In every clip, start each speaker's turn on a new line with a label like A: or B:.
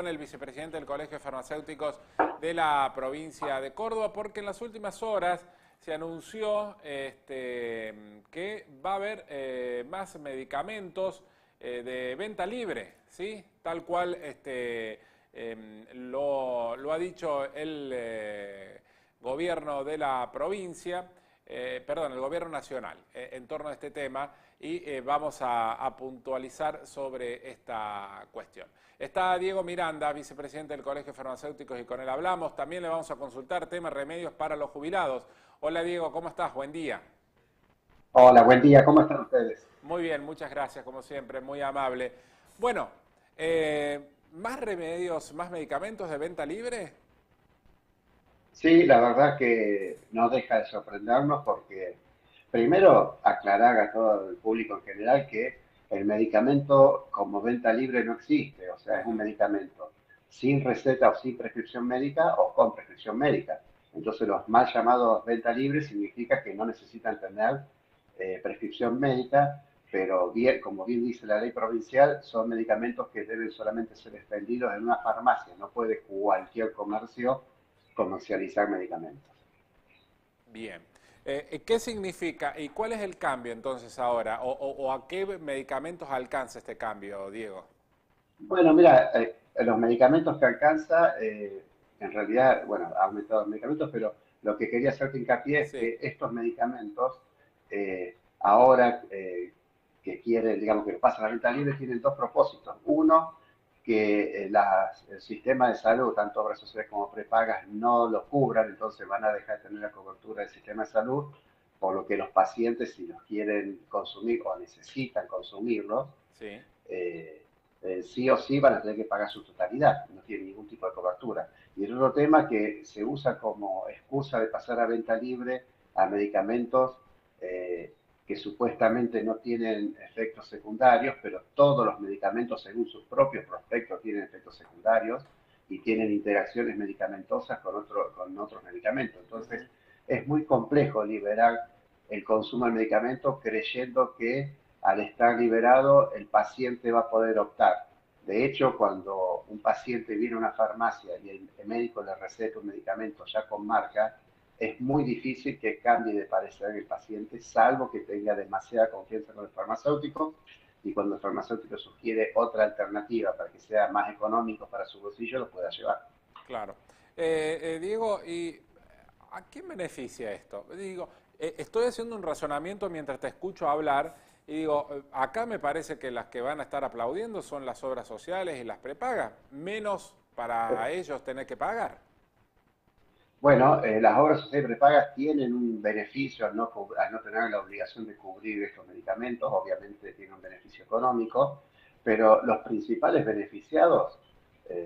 A: El vicepresidente del Colegio de Farmacéuticos de la provincia de Córdoba, porque en las últimas horas se anunció que va a haber más medicamentos de venta libre, ¿sí? Tal cual lo ha dicho el gobierno de la provincia, perdón, el gobierno nacional, en torno a este tema, y vamos a puntualizar sobre esta cuestión. Está Diego Miranda, vicepresidente del Colegio de Farmacéuticos, y con él hablamos. También le vamos a consultar temas remedios para los jubilados. Hola Diego, ¿cómo estás? Buen día.
B: Hola, buen día, ¿cómo están ustedes?
A: Muy bien, muchas gracias, como siempre, muy amable. Bueno, ¿más remedios, más medicamentos de venta libre?
B: Sí, la verdad que no deja de sorprendernos porque primero aclarar a todo el público en general que el medicamento como venta libre no existe, o sea, es un
A: Ujú.
B: medicamento sin receta o sin prescripción médica o con prescripción médica. Entonces los mal llamados venta libre significa que no necesitan tener prescripción médica, pero bien, como bien dice la ley provincial, son medicamentos que deben solamente ser expendidos en una farmacia, no puede cualquier comercio comercializar medicamentos.
A: Bien. ¿Qué significa y cuál es el cambio entonces ahora? ¿O a qué medicamentos alcanza este cambio, Diego?
B: Bueno, mira, los medicamentos que alcanza, en realidad, bueno, ha aumentado los medicamentos, pero lo que quería hacerte hincapié es
A: Sí.
B: que estos medicamentos, ahora que quieren, digamos, que pasan a la venta libre, tienen dos propósitos. Uno, que el sistema de salud, tanto obras sociales como prepagas, no los cubran, entonces van a dejar de tener la cobertura del sistema de salud, por lo que los pacientes, si los quieren consumir o necesitan consumirlos,
A: Sí.
B: eh, sí o sí van a tener que pagar su totalidad, no tienen ningún tipo de cobertura. Y el otro tema que se usa como excusa de pasar a venta libre a medicamentos que supuestamente no tienen efectos secundarios, pero todos los medicamentos, según sus propios prospectos, tienen efectos secundarios y tienen interacciones medicamentosas con otros medicamentos. Entonces,
A: Ujú.
B: es muy complejo liberar el consumo del medicamento creyendo que al estar liberado el paciente va a poder optar. De hecho, cuando un paciente viene a una farmacia y el médico le receta un medicamento ya con marca, es muy difícil que cambie de parecer el paciente, salvo que tenga demasiada confianza con el farmacéutico, y cuando el farmacéutico sugiere otra alternativa para que sea más económico para su bolsillo, lo pueda llevar.
A: Claro. Diego, ¿y a quién beneficia esto? Digo, estoy haciendo un razonamiento mientras te escucho hablar y digo, acá me parece que las que van a estar aplaudiendo son las obras sociales y las prepagas, menos para ellos tener que pagar.
B: Bueno, las obras sociales prepagas tienen un beneficio al no tener la obligación de cubrir estos medicamentos, obviamente tienen un beneficio económico, pero los principales beneficiados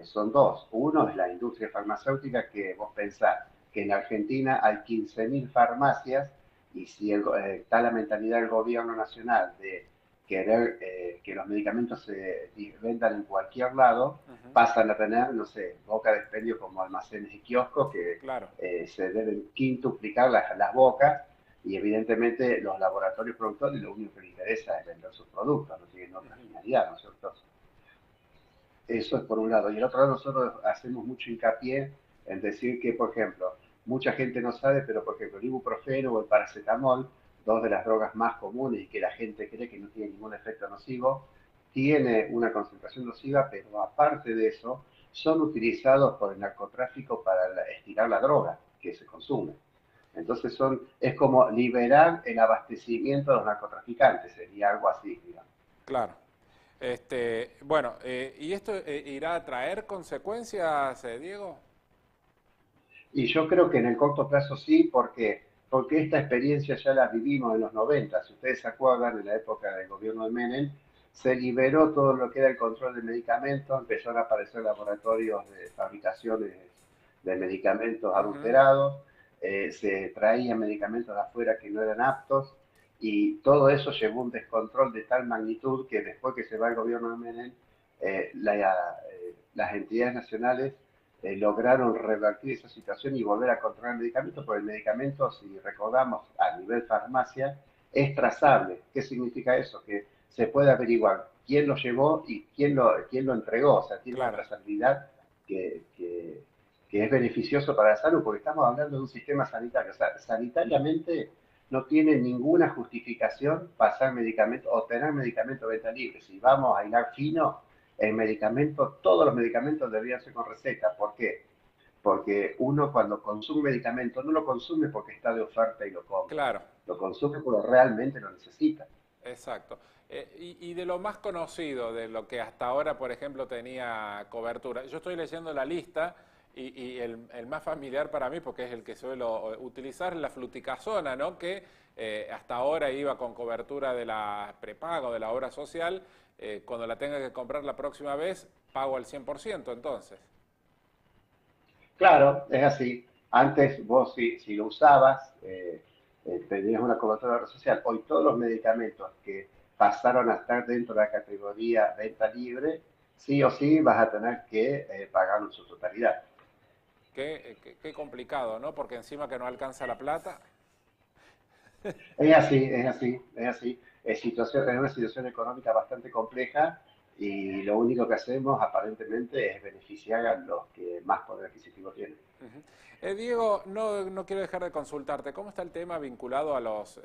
B: son dos. Uno es la industria farmacéutica, que vos pensás que en Argentina hay 15.000 farmacias, y si está la mentalidad del gobierno nacional de querer que los medicamentos se vendan en cualquier lado,
A: Ujú.
B: pasan a tener, no sé, boca de expendio como almacenes y kioscos que
A: Claro.
B: se deben quintuplicar las bocas, y evidentemente los laboratorios productores lo único que les interesa es vender sus productos, no tienen otra
A: Ujú.
B: finalidad, ¿no es cierto? Eso es por un lado. Y el otro lado, nosotros hacemos mucho hincapié en decir que, por ejemplo, mucha gente no sabe, pero por ejemplo, el ibuprofeno o el paracetamol, dos de las drogas más comunes y que la gente cree que no tiene ningún efecto nocivo, tiene una concentración nociva, pero aparte de eso, son utilizados por el narcotráfico para estirar la droga que se consume. Entonces es como liberar el abastecimiento de los narcotraficantes, sería algo así, digamos.
A: Claro. Bueno, ¿y esto irá a traer consecuencias, Diego?
B: Y yo creo que en el corto plazo sí, porque esta experiencia ya la vivimos en los 90. Si ustedes se acuerdan, en la época del gobierno de Menem, se liberó todo lo que era el control de medicamentos, empezaron a aparecer laboratorios de fabricación de medicamentos
A: Ujú.
B: adulterados, se traían medicamentos de afuera que no eran aptos, y todo eso llevó un descontrol de tal magnitud que después que se va el gobierno de Menem, las entidades nacionales lograron revertir esa situación y volver a controlar el medicamento, porque el medicamento, si recordamos, a nivel farmacia, es trazable. ¿Qué significa eso? Que se puede averiguar quién lo llevó y quién lo entregó. O sea, tiene una
A: Claro,
B: trazabilidad que es beneficioso para la salud, porque estamos hablando de un sistema sanitario. O sea, sanitariamente no tiene ninguna justificación pasar medicamentos o tener medicamentos de venta libre. Si vamos a hilar fino, el medicamento, todos los medicamentos deberían ser con receta. ¿Por qué? Porque uno cuando consume medicamento no lo consume porque está de oferta y lo compra,
A: claro.
B: lo consume porque realmente lo necesita.
A: Exacto. Y de lo más conocido, de lo que hasta ahora, por ejemplo, tenía cobertura, yo estoy leyendo la lista y el más familiar para mí, porque es el que suelo utilizar, es la fluticasona, ¿no? Que hasta ahora iba con cobertura de la prepago, de la obra social. Cuando la tenga que comprar la próxima vez, pago al 100%, entonces.
B: Claro, es así. Antes vos si lo usabas, tenías una cobertura de la obra social. Hoy todos los medicamentos que pasaron a estar dentro de la categoría venta libre, sí o sí vas a tener que pagarlo en su totalidad.
A: Qué complicado, ¿no? Porque encima que no alcanza la plata.
B: Es así, es así, es así. Es una situación económica bastante compleja y lo único que hacemos aparentemente es beneficiar a los que más poder adquisitivo tienen.
A: Ujú. Diego, no quiero dejar de consultarte. ¿Cómo está el tema vinculado a los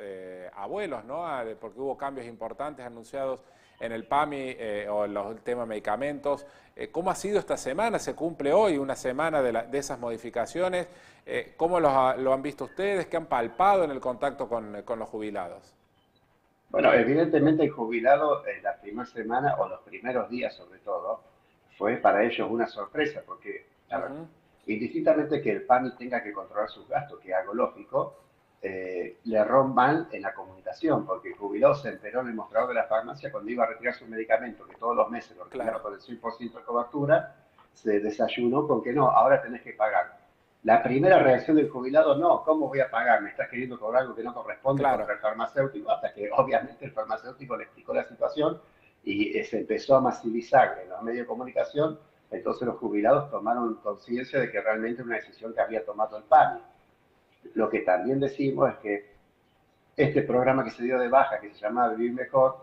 A: abuelos, ¿no? Porque hubo cambios importantes anunciados en el PAMI o en el tema medicamentos. ¿Cómo ha sido esta semana? Se cumple hoy una semana de esas modificaciones. ¿Cómo lo han visto ustedes? ¿Qué han palpado en el contacto con los jubilados?
B: Bueno, evidentemente el jubilado en la primera semana o los primeros días sobre todo fue para ellos una sorpresa porque, a ver,
A: Ujú.
B: indistintamente que el PAMI tenga que controlar sus gastos, que es algo lógico, le erró mal en la comunicación porque el jubilado se enteró en el mostrador de la farmacia cuando iba a retirar su medicamento, que todos los meses lo retiraba
A: Claro,
B: con el 100% de cobertura, se desayunó con que no, ahora tenés que pagar. La primera reacción del jubilado, no, ¿cómo voy a pagar? Me estás queriendo cobrar algo que no corresponde
A: claro.
B: contra el farmacéutico, hasta que obviamente el farmacéutico le explicó la situación y se empezó a masivizar en los medios de comunicación. Entonces los jubilados tomaron conciencia de que realmente era una decisión que había tomado el PAMI. Lo que también decimos es que este programa que se dio de baja, que se llamaba Vivir Mejor,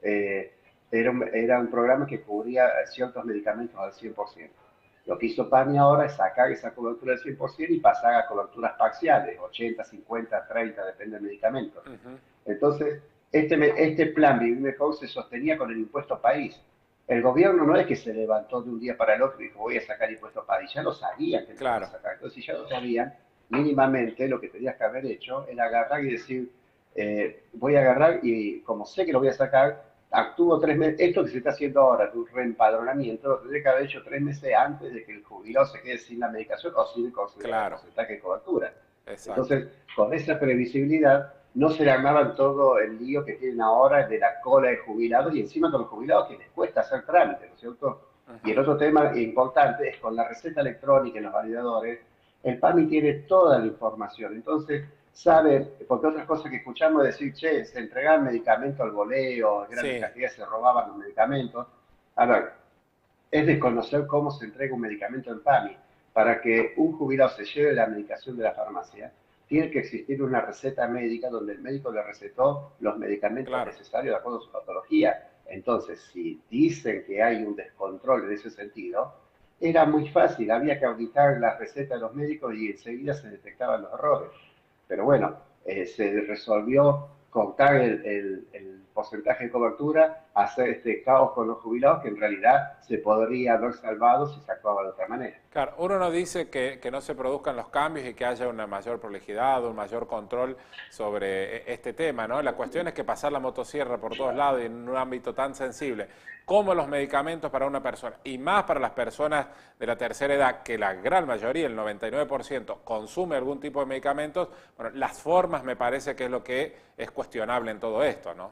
B: eh, era un programa que cubría ciertos medicamentos al 100%. Lo que hizo PAMI ahora es sacar esa cobertura del 100% y pasar a coberturas parciales, 80, 50, 30, depende del medicamento.
A: Ujú.
B: Entonces, este plan Vivir Mejor se sostenía con el impuesto país. El gobierno no es que se levantó de un día para el otro y dijo voy a sacar impuesto país, ya lo sabían que lo iban a
A: Claro,
B: sacar. Entonces, si ya lo sabían, mínimamente lo que tenías que haber hecho era agarrar y decir, voy a agarrar y como sé que lo voy a sacar, actúo 3 meses. Esto que se está haciendo ahora, tu reempadronamiento, lo tendría que haber hecho 3 meses antes de que el jubilado se quede sin la medicación o sin el
A: claro,
B: porcentaje de cobertura.
A: exacto.
B: Entonces, con esa previsibilidad, no se le armaban todo el lío que tienen ahora de la cola de jubilados y encima con los jubilados que les cuesta hacer trámites, ¿no es cierto? Y el
A: Ujú.
B: otro tema importante es con la receta electrónica y los validadores, el PAMI tiene toda la información. Entonces, sabe, porque otras cosas que escuchamos es decir, che, se entregaban medicamentos al voleo, en grandes
A: Sí,
B: cantidades se robaban los medicamentos. A ver, es desconocer cómo se entrega un medicamento en PAMI. Para que un jubilado se lleve la medicación de la farmacia, tiene que existir una receta médica donde el médico le recetó los medicamentos
A: claro.
B: necesarios de acuerdo a su patología. Entonces, si dicen que hay un descontrol en ese sentido, era muy fácil, había que auditar la receta de los médicos y enseguida se detectaban los errores. Pero bueno, se resolvió cortar el porcentaje de cobertura, hacer este caos con los jubilados que en realidad se podría haber salvado si se actuaba de otra manera.
A: Claro, uno no dice que no se produzcan los cambios y que haya una mayor prolijidad, un mayor control sobre este tema, ¿no? La cuestión es que pasar la motosierra por todos lados y en un ámbito tan sensible como los medicamentos para una persona, y más para las personas de la tercera edad, que la gran mayoría, el 99%, consume algún tipo de medicamentos, bueno, las formas me parece que es lo que es cuestionable en todo esto, ¿no?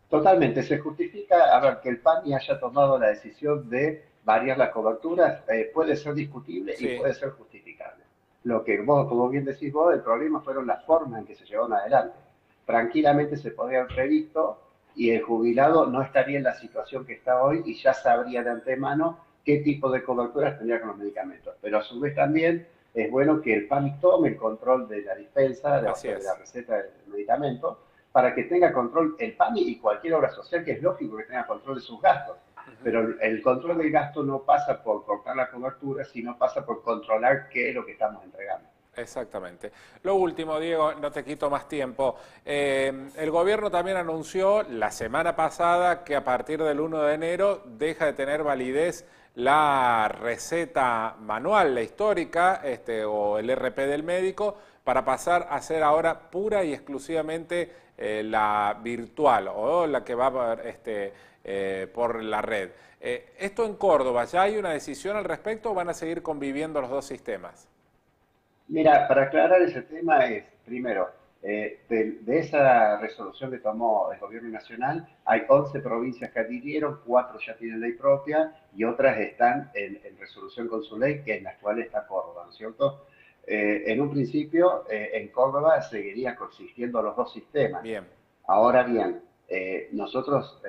B: Totalmente, se justifica, a ver, que el PAMI haya tomado la decisión de variar las coberturas, puede ser discutible y
A: Sí,
B: puede ser justificable. Lo que vos, como bien decís vos, el problema fueron las formas en que se llevaron adelante. Tranquilamente se podría haber previsto y el jubilado no estaría en la situación que está hoy y ya sabría de antemano qué tipo de coberturas tendría con los medicamentos. Pero a su vez también es bueno que el PAMI tome el control de la dispensa,
A: así
B: de la
A: es.
B: receta del medicamento, para que tenga control el PAMI y cualquier obra social, que es lógico que tenga control de sus gastos. Pero el control del gasto no pasa por cortar la cobertura, sino pasa por controlar qué es lo que estamos entregando.
A: Exactamente. Lo último, Diego, no te quito más tiempo. El gobierno también anunció la semana pasada que a partir del 1 de enero deja de tener validez la receta manual, la histórica, o el RP del médico, para pasar a ser ahora pura y exclusivamente la virtual o la que va por la red. Esto en Córdoba, ¿ya hay una decisión al respecto o van a seguir conviviendo los dos sistemas?
B: Mira, para aclarar ese tema es, primero, de esa resolución que tomó el gobierno nacional, hay 11 provincias que adhirieron, 4 ya tienen ley propia y otras están en resolución con su ley, que en la actual está Córdoba, ¿no es cierto? En un principio, en Córdoba seguirían coexistiendo los dos sistemas.
A: Bien,
B: Ahora bien, nosotros,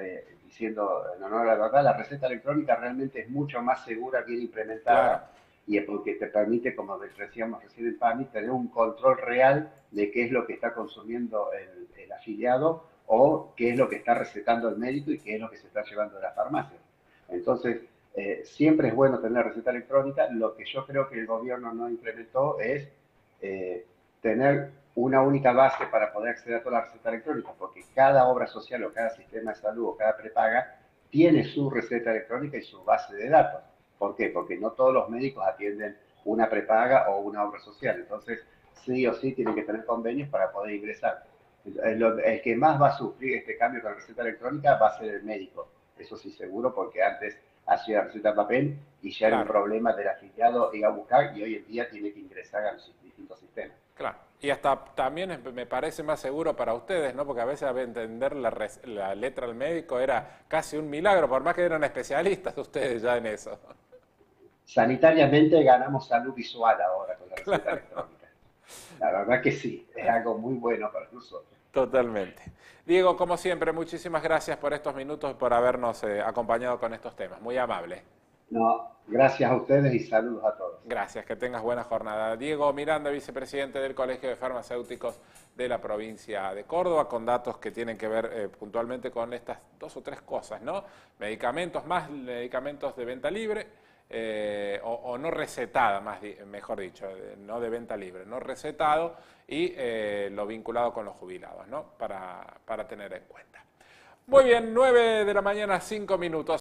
B: diciendo en honor a la verdad, la receta electrónica realmente es mucho más segura, bien
A: claro,
B: implementada, y es porque te permite, como decíamos recién en PAMI, tener un control real de qué es lo que está consumiendo el afiliado o qué es lo que está recetando el médico y qué es lo que se está llevando de la farmacia. Entonces, siempre es bueno tener receta electrónica. Lo que yo creo que el gobierno no implementó es tener una única base para poder acceder a toda la receta electrónica, porque cada obra social o cada sistema de salud o cada prepaga tiene su receta electrónica y su base de datos. ¿Por qué? Porque no todos los médicos atienden una prepaga o una obra social. Entonces, sí o sí tienen que tener convenios para poder ingresar. El que más va a sufrir este cambio con la receta electrónica va a ser el médico. Eso sí, seguro, porque antes hacía receta en papel y ya era un
A: claro.
B: problema del afiliado ir a buscar y hoy en día tiene que ingresar a los distintos sistemas.
A: Claro, y hasta también me parece más seguro para ustedes, ¿no? Porque a veces entender la letra del médico era casi un milagro, por más que eran especialistas ustedes ya en eso.
B: Sanitariamente ganamos salud visual ahora con la receta
A: Claro,
B: electrónica. La verdad que sí, es algo muy bueno para nosotros.
A: totalmente. Diego, como siempre, muchísimas gracias por estos minutos y por habernos acompañado con estos temas. Muy amable.
B: No, gracias a ustedes y saludos a todos.
A: Gracias, que tengas buena jornada. Diego Miranda, vicepresidente del Colegio de Farmacéuticos de la provincia de Córdoba, con datos que tienen que ver puntualmente con estas dos o tres cosas, ¿no? Medicamentos, más medicamentos de venta libre, o no recetada, mejor dicho, no de venta libre, no recetado, y lo vinculado con los jubilados, ¿no? Para tener en cuenta. Muy bien, 9 de la mañana, 5 minutos.